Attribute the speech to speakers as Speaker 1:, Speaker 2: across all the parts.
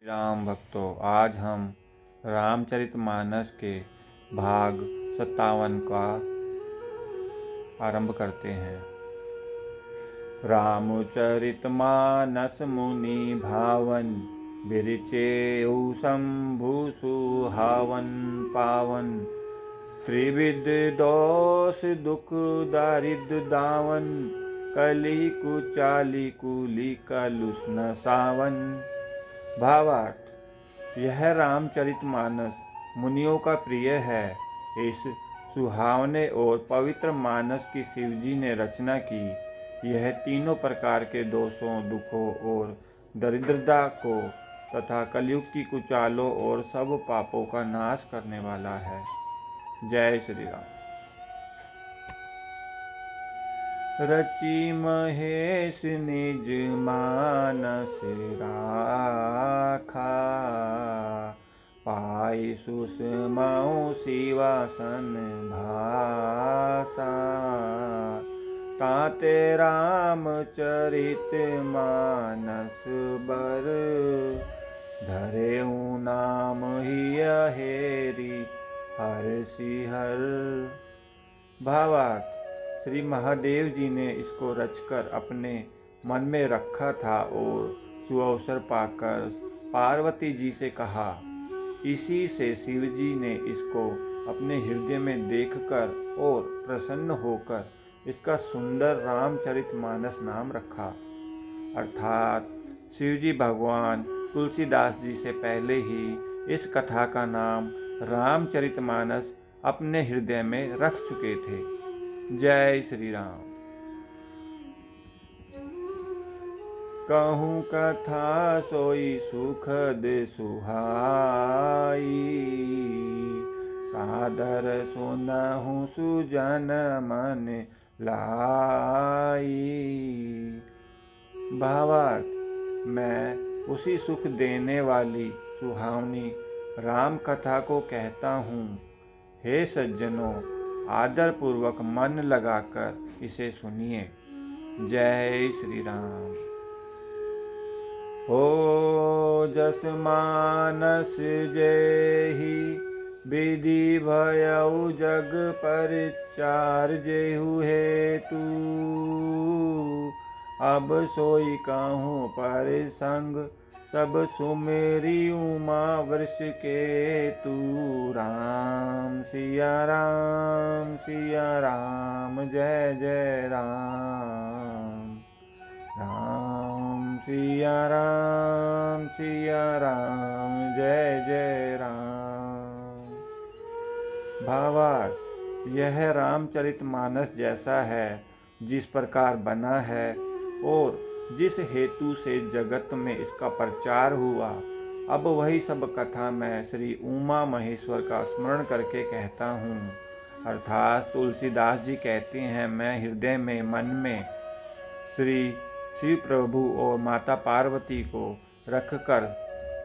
Speaker 1: राम भक्तों, आज हम रामचरितमानस के भाग 57 का आरंभ करते हैं। रामचरितमानस मुनि भावन, बिरचेउ शंभु सुहावन पावन। त्रिविध दोष दुख दारिद्र दावन, कली कुचाली कुली कलुष न सावन। भावार्थ, यह रामचरितमानस मुनियों का प्रिय है। इस सुहावने और पवित्र मानस की शिवजी ने रचना की। यह तीनों प्रकार के दोषों, दुखों और दरिद्रता को तथा कलयुग की कुचालों और सब पापों का नाश करने वाला है। जय श्री राम। रचि महेश निज मानस राखा, पाई सुषमाउ शिवासन भाषा। ताते रामचरित मानस बर, धरेउ नाम हिय हेरि हर्षि हर। भावार्थ, श्री महादेव जी ने इसको रचकर अपने मन में रखा था और सुअवसर पाकर पार्वती जी से कहा। इसी से शिव जी ने इसको अपने हृदय में देखकर और प्रसन्न होकर इसका सुंदर रामचरितमानस नाम रखा। अर्थात शिव जी भगवान तुलसीदास जी से पहले ही इस कथा का नाम रामचरितमानस अपने हृदय में रख चुके थे। जय श्री राम। कहूँ कथा सोई सुखद सुहाई, सादर सुनहु सुजन मन लाई। भावार्थ, मैं उसी सुख देने वाली सुहावनी राम कथा को कहता हूँ। हे सज्जनों, आदर पूर्वक मन लगाकर इसे सुनिए। जय श्री राम। हो जस मानस जेहि, विधि भयउ जग परिचार जेहु हेतु। अब सोई कहूँ परिसंग, सब सुमेरी उमा वृष के तू। राम सिया राम सिया राम, जय जय राम। राम सिया राम सिया राम, जय जय राम। भावार्थ, यह रामचरितमानस जैसा है जिस प्रकार बना है और जिस हेतु से जगत में इसका प्रचार हुआ, अब वही सब कथा मैं श्री उमा महेश्वर का स्मरण करके कहता हूँ। अर्थात तुलसीदास जी कहते हैं, मैं हृदय में मन में श्री शिव प्रभु और माता पार्वती को रखकर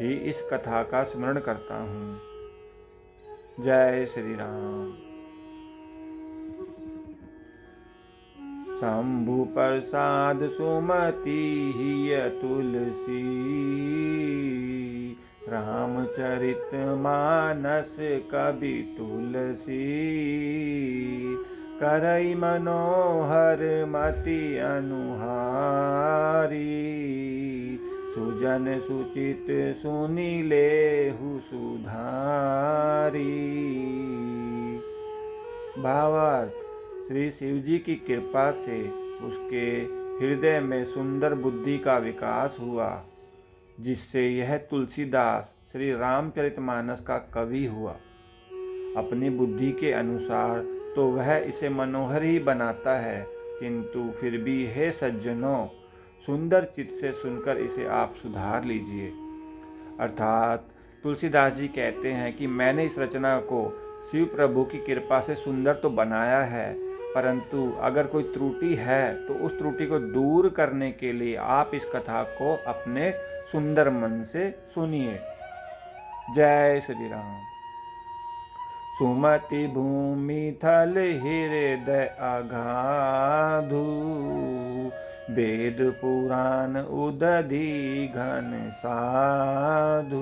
Speaker 1: ही इस कथा का स्मरण करता हूँ। जय श्री राम। शंभु प्रसाद सुमति हिय तुलसी, रामचरित मानस कवि तुलसी। करई मनोहर मति अनुहारी, सुजन सुचित सुनि लेहु सुधारी। भावार्थ, श्री शिवजी की कृपा से उसके हृदय में सुंदर बुद्धि का विकास हुआ, जिससे यह तुलसीदास श्री रामचरितमानस का कवि हुआ। अपनी बुद्धि के अनुसार तो वह इसे मनोहर ही बनाता है, किंतु फिर भी हे सज्जनों, सुंदर चित्त से सुनकर इसे आप सुधार लीजिए। अर्थात तुलसीदास जी कहते हैं कि मैंने इस रचना को शिव प्रभु की कृपा से सुंदर तो बनाया है, परंतु अगर कोई त्रुटि है तो उस त्रुटि को दूर करने के लिए आप इस कथा को अपने सुंदर मन से सुनिए। जय श्री राम। सुमति भूमि थल हृदय अगाधु, वेद पुराण उदधि घन साधु।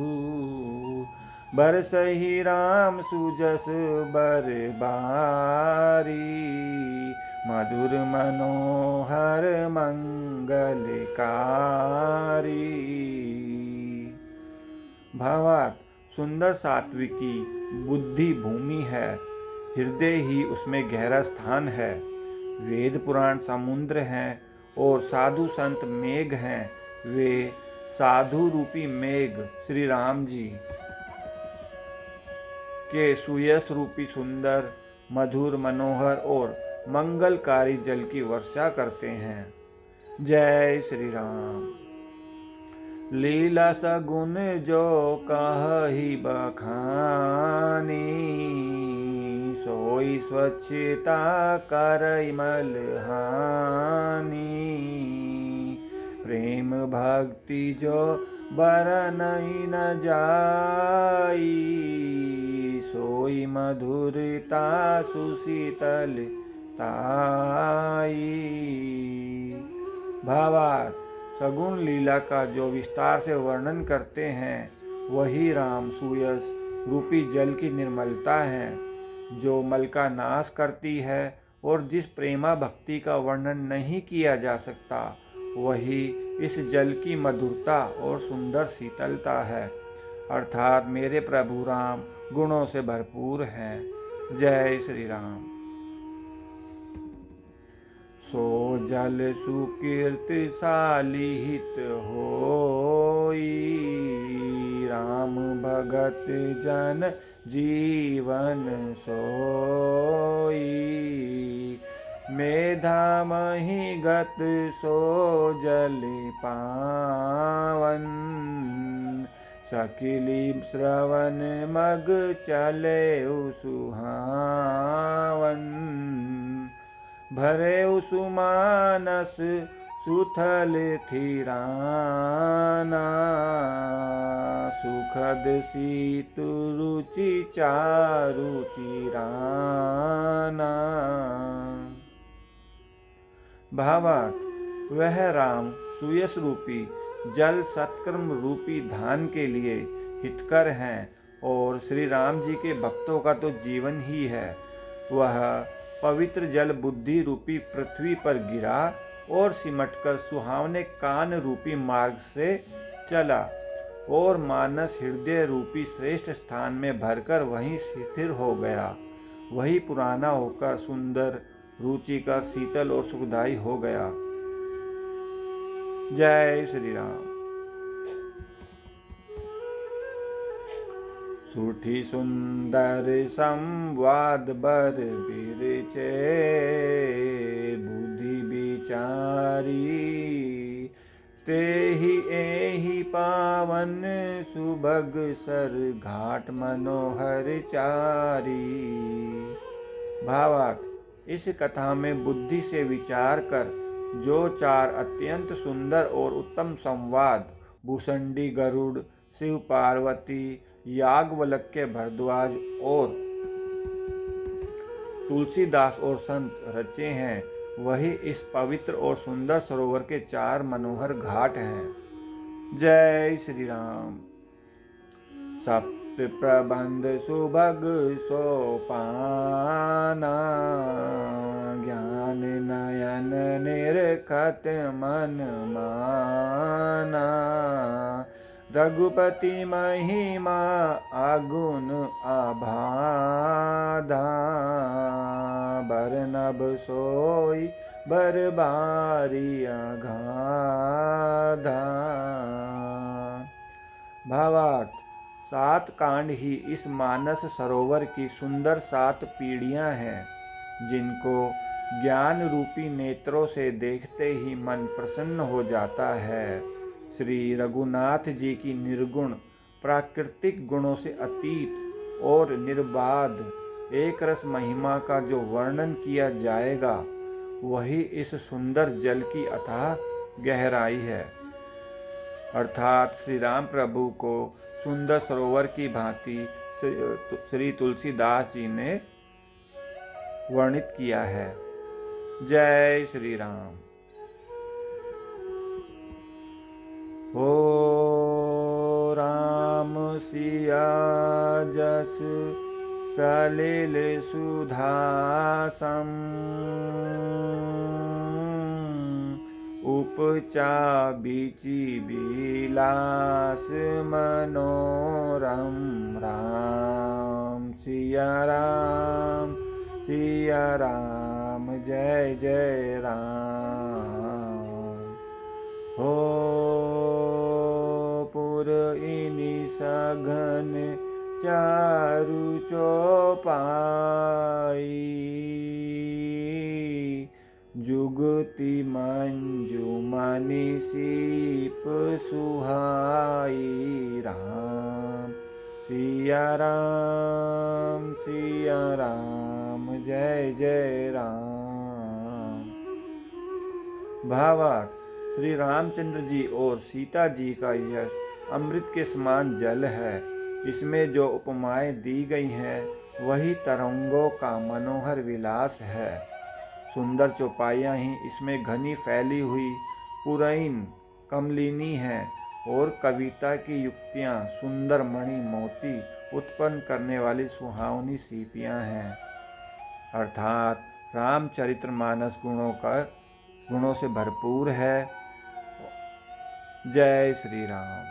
Speaker 1: बरसहि राम सुजस बरबारी, मधुर मनोहर मंगलकारी। भावार्थ, सुंदर सात्विकी बुद्धि भूमि है, हृदय ही उसमें गहरा स्थान है। वेद पुराण समुद्र हैं और साधु संत मेघ हैं। वे साधु रूपी मेघ श्री राम जी के सुयश रूपी सुंदर, मधुर, मनोहर और मंगलकारी जल की वर्षा करते हैं। जय श्री राम। लीला सगुन जो कहि बखानी, सोई स्वच्छता करई मलहानी। प्रेम भक्ति जो बरनई न जाई, सोई मधुरता सुशीतल ताई। भावार्थ, सगुण लीला का जो विस्तार से वर्णन करते हैं, वही राम सुयस रूपी जल की निर्मलता है, जो मल का नाश करती है। और जिस प्रेमा भक्ति का वर्णन नहीं किया जा सकता, वही इस जल की मधुरता और सुंदर शीतलता है। अर्थात मेरे प्रभु राम गुणों से भरपूर हैं। जय श्री राम। सो जल सुकीर्तिशाली हित होई, राम भगत जन जीवन सोई। मेधा मही गत सो जल पावन, सकिली श्रवण मग चले सुहावन। भरे सुमानस सुथल थिराना, सुखद शीत रुचि चारु चिराना। भावार्थ, वह राम सुयस रूपी जल सत्कर्म रूपी धान के लिए हितकर हैं और श्री राम जी के भक्तों का तो जीवन ही है। वह पवित्र जल बुद्धि रूपी पृथ्वी पर गिरा और सिमटकर सुहावने कान रूपी मार्ग से चला और मानस हृदय रूपी श्रेष्ठ स्थान में भरकर वहीं स्थिर हो गया। वही पुराना होकर सुंदर, रुचिकर, शीतल और सुखदायी हो गया। जय श्री राम। सुठी सुंदर संवाद बर बिरचे, बुद्धि विचारी तेहि एहि पावन, सुभग सर घाट मनोहर चारी। भावार्थ, इस कथा में बुद्धि से विचार कर जो चार अत्यंत सुंदर और उत्तम संवाद भूषंडी गरुड़, शिव पार्वती, याज्ञवल्क्य भरद्वाज और तुलसीदास और संत रचे हैं, वही इस पवित्र और सुंदर सरोवर के चार मनोहर घाट हैं। जय श्री राम। सप्त प्रबंध सुभग सोपाना, ज्ञान नयन निरखत मन माना। रघुपति महिमा आगुन आबाधा, बरनब सोई बरबारी अगाधा। भावार्थ, 7 कांड ही इस मानस सरोवर की सुंदर 7 पीढ़ियां हैं, जिनको ज्ञान रूपी नेत्रों से देखते ही मन प्रसन्न हो जाता है। श्री रघुनाथ जी की निर्गुण प्राकृतिक गुणों से अतीत और निर्बाध एक रस महिमा का जो वर्णन किया जाएगा, वही इस सुंदर जल की अथाह गहराई है। अर्थात श्री राम प्रभु को सुंदर सरोवर की भांति श्री तुलसीदास जी ने वर्णित किया है। जय श्री राम। हो राम सिया जस सलिल सुधासम उपचा बीची बिलास मनोरम राम सिया राम जय जय राम। हो पुर इनि सघन चारु चौपाई जुगति मंजुमनि सीप सुहाई राम सिया राम जय जय राम। भावार्थ श्री रामचंद्र जी और सीता जी का यश अमृत के समान जल है। इसमें जो उपमाएं दी गई हैं वही तरंगों का मनोहर विलास है। सुंदर चौपाइयाँ ही इसमें घनी फैली हुई पुरैन कमलिनी हैं और कविता की युक्तियाँ सुंदर मणि मोती उत्पन्न करने वाली सुहावनी सीपियाँ हैं। अर्थात रामचरितमानस गुणों से भरपूर है। जय श्री राम,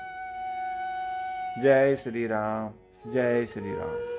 Speaker 1: जय श्री राम, जय श्री राम।